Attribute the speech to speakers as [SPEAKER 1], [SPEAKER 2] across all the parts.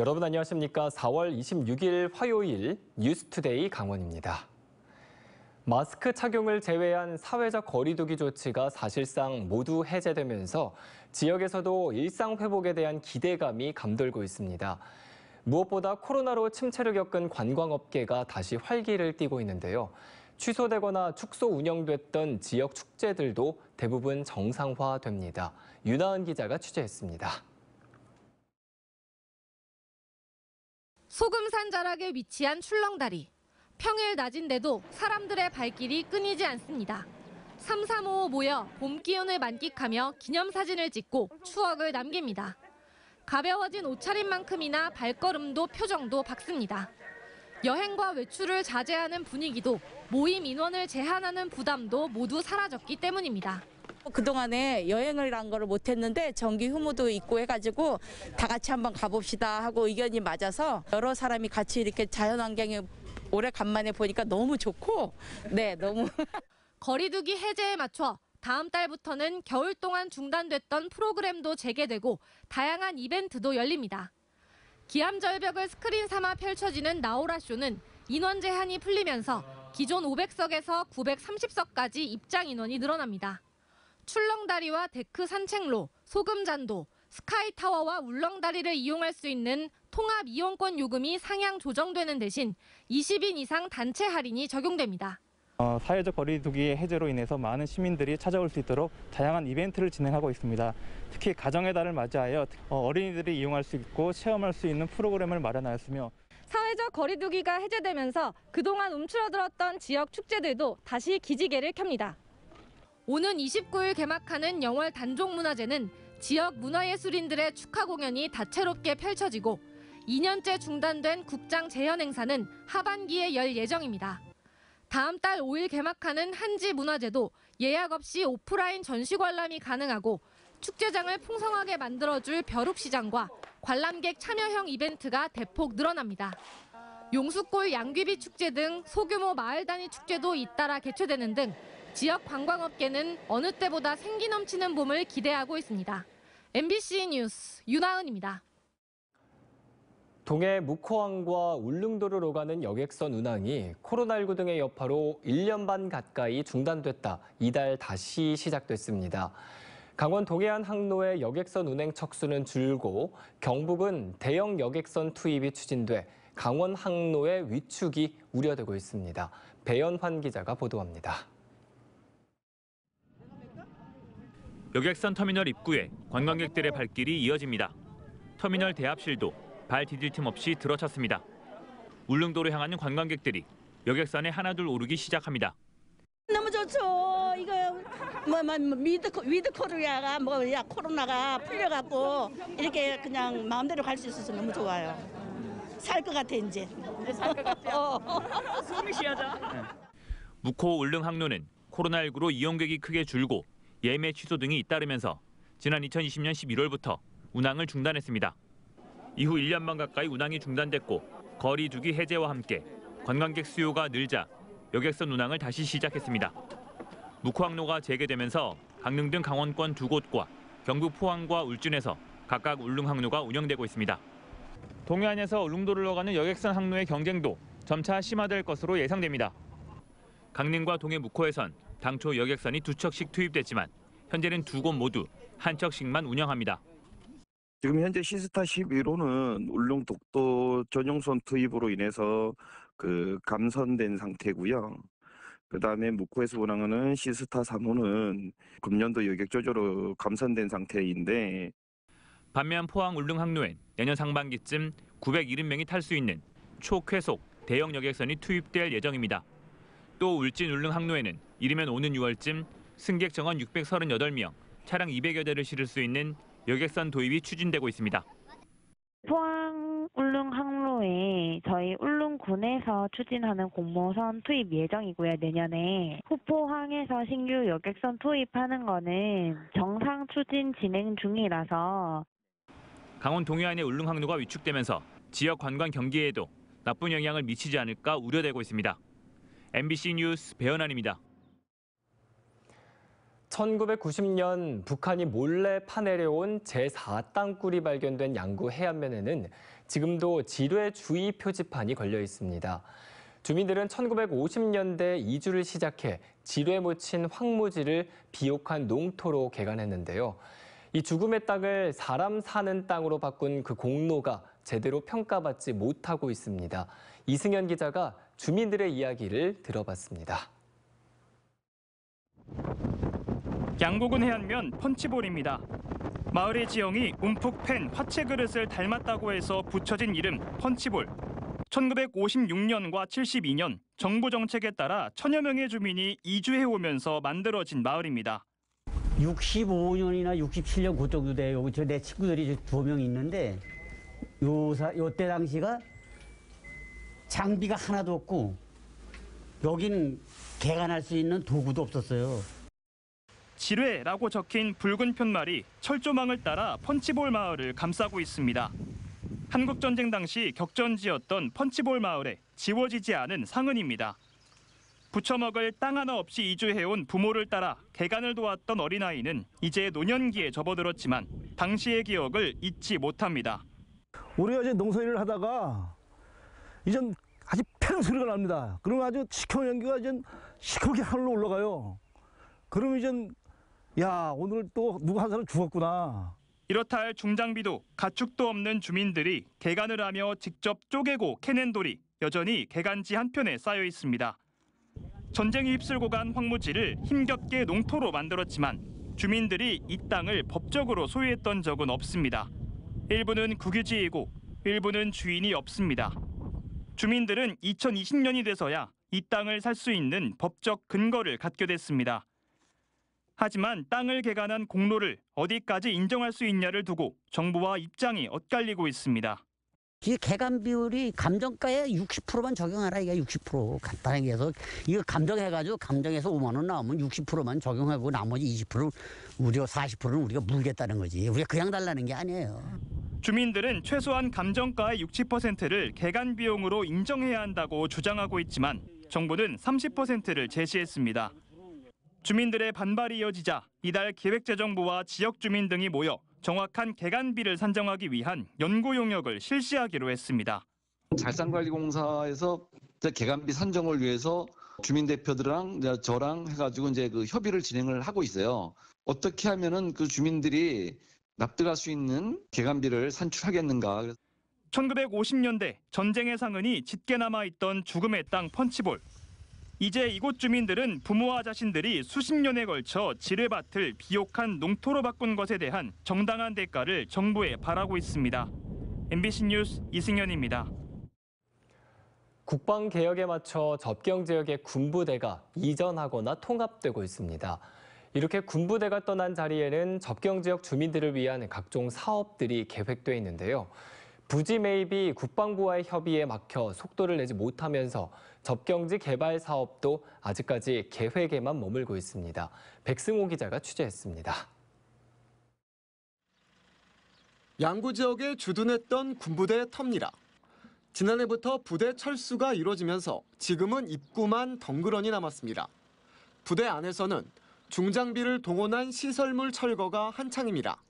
[SPEAKER 1] 여러분 안녕하십니까? 4월 26일 화요일 뉴스투데이 강원입니다. 마스크 착용을 제외한 사회적 거리 두기 조치가 사실상 모두 해제되면서 지역에서도 일상 회복에 대한 기대감이 감돌고 있습니다. 무엇보다 코로나로 침체를 겪은 관광업계가 다시 활기를 띠고 있는데요. 취소되거나 축소 운영됐던 지역 축제들도 대부분 정상화됩니다. 윤하은 기자가 취재했습니다.
[SPEAKER 2] 소금산 자락에 위치한 출렁다리. 평일 낮인데도 사람들의 발길이 끊이지 않습니다. 3-3-5 모여 봄 기운을 만끽하며 기념사진을 찍고 추억을 남깁니다. 가벼워진 옷차림만큼이나 발걸음도 표정도 밝습니다. 여행과 외출을 자제하는 분위기도 모임 인원을 제한하는 부담도 모두 사라졌기 때문입니다.
[SPEAKER 3] 그동안에 여행을 간 거를 못했는데 정기 휴무도 있고 해가지고 다 같이 한번 가봅시다 하고 의견이 맞아서 여러 사람이 같이 이렇게 자연환경에 오래간만에 보니까 너무 좋고 너무
[SPEAKER 2] 거리두기 해제에 맞춰 다음 달부터는 겨울 동안 중단됐던 프로그램도 재개되고 다양한 이벤트도 열립니다. 기암절벽을 스크린 삼아 펼쳐지는 나오라 쇼는 인원 제한이 풀리면서 기존 500석에서 930석까지 입장 인원이 늘어납니다. 출렁다리와 데크 산책로, 소금잔도, 스카이타워와 울렁다리를 이용할 수 있는 통합 이용권 요금이 상향 조정되는 대신 20인 이상 단체 할인이 적용됩니다.
[SPEAKER 4] 사회적 거리두기 해제로 인해서 많은 시민들이 찾아올 수 있도록 다양한 이벤트를 진행하고 있습니다. 특히 가정의 달을 맞이하여 어린이들이 이용할 수 있고 체험할 수 있는 프로그램을 마련하였으며
[SPEAKER 2] 사회적 거리두기가 해제되면서 그동안 움츠러들었던 지역 축제들도 다시 기지개를 켭니다. 오는 29일 개막하는 영월 단종문화제는 지역 문화예술인들의 축하 공연이 다채롭게 펼쳐지고 2년째 중단된 국장 재현 행사는 하반기에 열 예정입니다. 다음 달 5일 개막하는 한지문화제도 예약 없이 오프라인 전시 관람이 가능하고 축제장을 풍성하게 만들어줄 벼룩시장과 관람객 참여형 이벤트가 대폭 늘어납니다. 용수골 양귀비 축제 등 소규모 마을 단위 축제도 잇따라 개최되는 등 지역 관광업계는 어느 때보다 생기 넘치는 봄을 기대하고 있습니다. MBC 뉴스 윤하은입니다.
[SPEAKER 1] 동해 묵호항과 울릉도를 오가는 여객선 운항이 코로나19 등의 여파로 1년 반 가까이 중단됐다 이달 다시 시작됐습니다. 강원 동해안 항로의 여객선 운행 척수는 줄고 경북은 대형 여객선 투입이 추진돼 강원 항로의 위축이 우려되고 있습니다. 배연환 기자가 보도합니다.
[SPEAKER 5] 여객선 터미널 입구에 관광객들의 발길이 이어집니다. 터미널 대합실도 발 디딜 틈 없이 들어찼습니다. 울릉도로 향하는 관광객들이 여객선에 하나둘 오르기 시작합니다.
[SPEAKER 6] 너무 좋죠. 이거 위드 코리아가 코로나가 풀려갖고 이렇게 그냥 마음대로 갈 수 있어서 너무 좋아요. 살 것 같아 이제.
[SPEAKER 5] 살 것 같아요. 숨이 쉬어져. 묵호 울릉 항로는 코로나19로 이용객이 크게 줄고 예매 취소 등이 잇따르면서 지난 2020년 11월부터 운항을 중단했습니다. 이후 1년 반 가까이 운항이 중단됐고 거리 두기 해제와 함께 관광객 수요가 늘자 여객선 운항을 다시 시작했습니다. 묵호항로가 재개되면서 강릉 등 강원권 두 곳과 경북 포항과 울진에서 각각 울릉항로가 운영되고 있습니다. 동해안에서 울릉도를 오가는 여객선 항로의 경쟁도 점차 심화될 것으로 예상됩니다. 강릉과 동해 묵호에선 당초 여객선이 2척씩 투입됐지만 현재는 두 곳 모두 한 척씩만 운영합니다.
[SPEAKER 7] 지금 현재 시스타 11호는 울릉 독도 전용선 투입으로 인해서 감선된 상태고요. 그다음에 묵호에서 운항하는 시스타 3호는 금년도 여객 조조로 감선된 상태인데
[SPEAKER 5] 반면 포항 울릉 항로엔 내년 상반기쯤 970명이 탈 수 있는 초쾌속 대형 여객선이 투입될 예정입니다. 또 울진 울릉 항로에는 이르면 오는 6월쯤 승객 정원 638명, 차량 200여 대를 실을 수 있는 여객선 도입이 추진되고 있습니다.
[SPEAKER 8] 포항 울릉 항로에 저희 울릉군에서 추진하는 공모선 투입 예정이고요. 내년에 후포항에서 신규 여객선 투입하는 거는 정상 추진 진행 중이라서
[SPEAKER 5] 강원 동해안의 울릉 항로가 위축되면서 지역 관광 경기에도 나쁜 영향을 미치지 않을까 우려되고 있습니다. MBC 뉴스 배연환입니다.
[SPEAKER 1] 1990년 북한이 몰래 파내려온 제4땅굴이 발견된 양구 해안면에는 지금도 지뢰 주의 표지판이 걸려 있습니다. 주민들은 1950년대 이주를 시작해 지뢰 묻힌 황무지를 비옥한 농토로 개간했는데요. 이 죽음의 땅을 사람 사는 땅으로 바꾼 그 공로가 제대로 평가받지 못하고 있습니다. 이승현 기자가 주민들의 이야기를 들어봤습니다.
[SPEAKER 4] 양구군 해안면 펀치볼입니다. 마을의 지형이 움푹 팬 화채 그릇을 닮았다고 해서 붙여진 이름 펀치볼. 1956년과 72년 정부 정책에 따라 천여 명의 주민이 이주해오면서 만들어진 마을입니다.
[SPEAKER 9] 65년이나 67년 그 정도 돼요. 내 친구들이 2명 있는데 요때 당시가 장비가 하나도 없고 여기는 개간할 수 있는 도구도 없었어요.
[SPEAKER 4] 지뢰라고 적힌 붉은 편말이 철조망을 따라 펀치볼 마을을 감싸고 있습니다. 한국전쟁 당시 격전지였던 펀치볼 마을에 지워지지 않은 상흔입니다. 부처먹을 땅 하나 없이 이주해온 부모를 따라 개간을 도왔던 어린아이는 이제 노년기에 접어들었지만 당시의 기억을 잊지 못합니다.
[SPEAKER 10] 우리가 이제 농사일을 하다가 이젠 아주 팽 소리가 납니다. 그러면 아주 시커먼 연기가 이제 시커멓게 하늘로 올라가요. 그러면 이젠 야, 오늘 또 누가 한 사람 죽었구나.
[SPEAKER 4] 이렇다 할 중장비도 가축도 없는 주민들이 개간을 하며 직접 쪼개고 캐낸 돌이 여전히 개간지 한편에 쌓여 있습니다. 전쟁이 휩쓸고 간 황무지를 힘겹게 농토로 만들었지만 주민들이 이 땅을 법적으로 소유했던 적은 없습니다. 일부는 국유지이고 일부는 주인이 없습니다. 주민들은 2020년이 돼서야 이 땅을 살 수 있는 법적 근거를 갖게 됐습니다. 하지만 땅을 개간한 공로를 어디까지 인정할 수 있냐를 두고 정부와 입장이 엇갈리고 있습니다.
[SPEAKER 9] 이 개간 비율이 감정가에 60%만 적용하라. 이게 60% 간단하게 해서 이거 감정해가지고 감정에서 5만 원 나오면 60%만 적용하고 나머지 20% 우리가 40%는 우리가 물겠다는 거지. 우리가 그냥 달라는 게 아니에요.
[SPEAKER 4] 주민들은 최소한 감정가의 60%를 개간 비용으로 인정해야 한다고 주장하고 있지만 정부는 30%를 제시했습니다. 주민들의 반발이 이어지자 이달 기획재정부와 지역 주민 등이 모여 정확한 개간비를 산정하기 위한 연구 용역을 실시하기로 했습니다.
[SPEAKER 11] 잘산관리공사에서 개간비 산정을 위해서 주민 대표들랑 저랑 해가지고 이제 그 협의를 진행을 하고 있어요. 어떻게 하면은 그 주민들이 납득할 수 있는 개간비를 산출하겠는가.
[SPEAKER 4] 1950년대 전쟁의 상흔이 짙게 남아있던 죽음의 땅 펀치볼. 이제 이곳 주민들은 부모와 자신들이 수십 년에 걸쳐 지뢰밭을 비옥한 농토로 바꾼 것에 대한 정당한 대가를 정부에 바라고 있습니다. MBC 뉴스 이승현입니다.
[SPEAKER 1] 국방개혁에 맞춰 접경 지역의 군부대가 이전하거나 통합되고 있습니다. 이렇게 군부대가 떠난 자리에는 접경 지역 주민들을 위한 각종 사업들이 계획돼 있는데요. 부지 매입이 국방부와의 협의에 막혀 속도를 내지 못하면서 접경지 개발 사업도 아직까지 계획에만 머물고 있습니다. 백승호 기자가 취재했습니다.
[SPEAKER 12] 양구 지역에 주둔했던 군부대 터입니다. 지난해부터 부대 철수가 이루어지면서 지금은 입구만 덩그러니 남았습니다. 부대 안에서는 중장비를 동원한 시설물 철거가 한창입니다.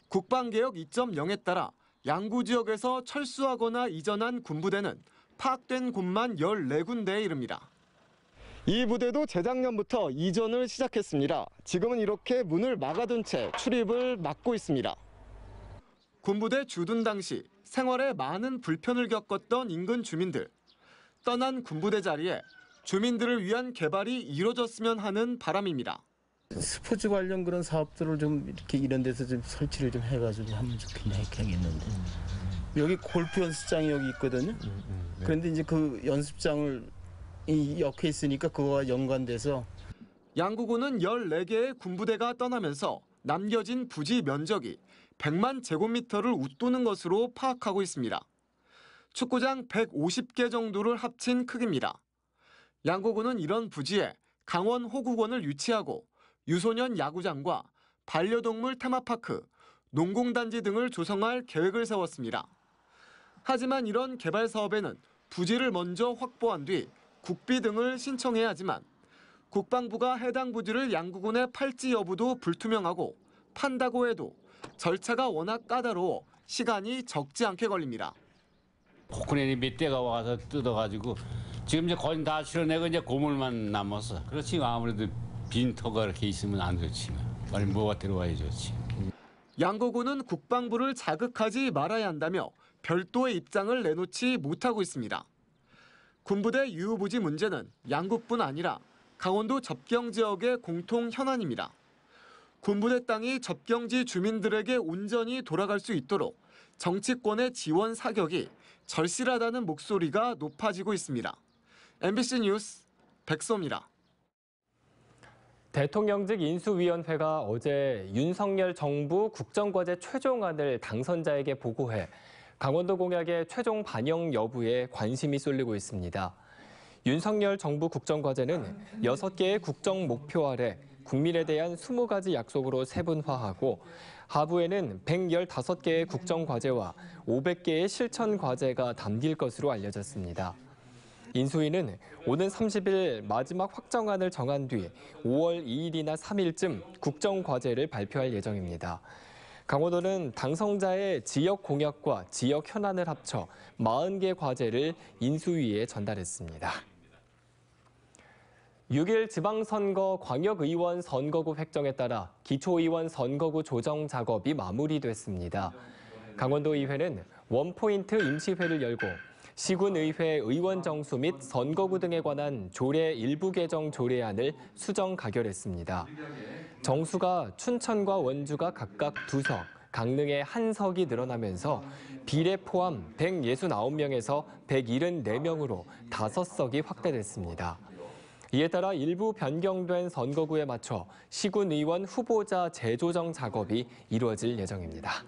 [SPEAKER 12] 국방개혁 2.0에 따라 양구 지역에서 철수하거나 이전한 군부대는 파악된 곳만 14군데에 이릅니다. 이 부대도 재작년부터 이전을 시작했습니다. 지금은 이렇게 문을 막아둔 채 출입을 막고 있습니다. 군부대 주둔 당시 생활에 많은 불편을 겪었던 인근 주민들. 떠난 군부대 자리에 주민들을 위한 개발이 이루어졌으면 하는 바람입니다.
[SPEAKER 13] 스포츠 관련 그런 사업들을 좀 이렇게 이런 데서 좀 설치를 좀 해가지고 하면 좋겠는데 여기 골프 연습장이 여기 있거든요. 그런데 이제 그 연습장을 옆에 있으니까 그거와 연관돼서
[SPEAKER 12] 양구군은 14개의 군부대가 떠나면서 남겨진 부지 면적이 100만 제곱미터를 웃도는 것으로 파악하고 있습니다. 축구장 150개 정도를 합친 크기입니다. 양구군은 이런 부지에 강원 호국원을 유치하고 유소년 야구장과 반려동물 테마파크, 농공단지 등을 조성할 계획을 세웠습니다. 하지만 이런 개발 사업에는 부지를 먼저 확보한 뒤 국비 등을 신청해야 하지만 국방부가 해당 부지를 양구군에 팔지 여부도 불투명하고 판다고 해도 절차가 워낙 까다로워 시간이 적지 않게 걸립니다.
[SPEAKER 14] 포크레인이 몇 대가 와서 뜯어가지고 지금 이제 거의 다 실어내고 이제 고물만 남았어. 그렇지 아무래도 빈터가 이렇게 있으면 안 좋지. 빨리 뭐가 들어와야 좋지.
[SPEAKER 12] 양구군은 국방부를 자극하지 말아야 한다며 별도의 입장을 내놓지 못하고 있습니다. 군부대 유후부지 문제는 양구뿐 아니라 강원도 접경 지역의 공통 현안입니다. 군부대 땅이 접경지 주민들에게 온전히 돌아갈 수 있도록 정치권의 지원 사격이 절실하다는 목소리가 높아지고 있습니다. MBC 뉴스 백소입니다.
[SPEAKER 1] 대통령직 인수위원회가 어제 윤석열 정부 국정과제 최종안을 당선자에게 보고해 강원도 공약의 최종 반영 여부에 관심이 쏠리고 있습니다. 윤석열 정부 국정과제는 6개의 국정 목표 아래 국민에 대한 20가지 약속으로 세분화하고 하부에는 115개의 국정과제와 500개의 실천과제가 담길 것으로 알려졌습니다. 인수위는 오는 30일 마지막 확정안을 정한 뒤 5월 2일이나 3일쯤 국정과제를 발표할 예정입니다. 강원도는 당선자의 지역 공약과 지역 현안을 합쳐 40개 과제를 인수위에 전달했습니다. 6일 지방선거 광역의원 선거구 획정에 따라 기초의원 선거구 조정 작업이 마무리됐습니다. 강원도의회는 원포인트 임시회를 열고 시군의회 의원 정수 및 선거구 등에 관한 조례 일부 개정 조례안을 수정 가결했습니다. 정수가 춘천과 원주가 각각 2석, 강릉에 1석이 늘어나면서 비례 포함 169명에서 174명으로 5석이 확대됐습니다. 이에 따라 일부 변경된 선거구에 맞춰 시군의원 후보자 재조정 작업이 이루어질 예정입니다.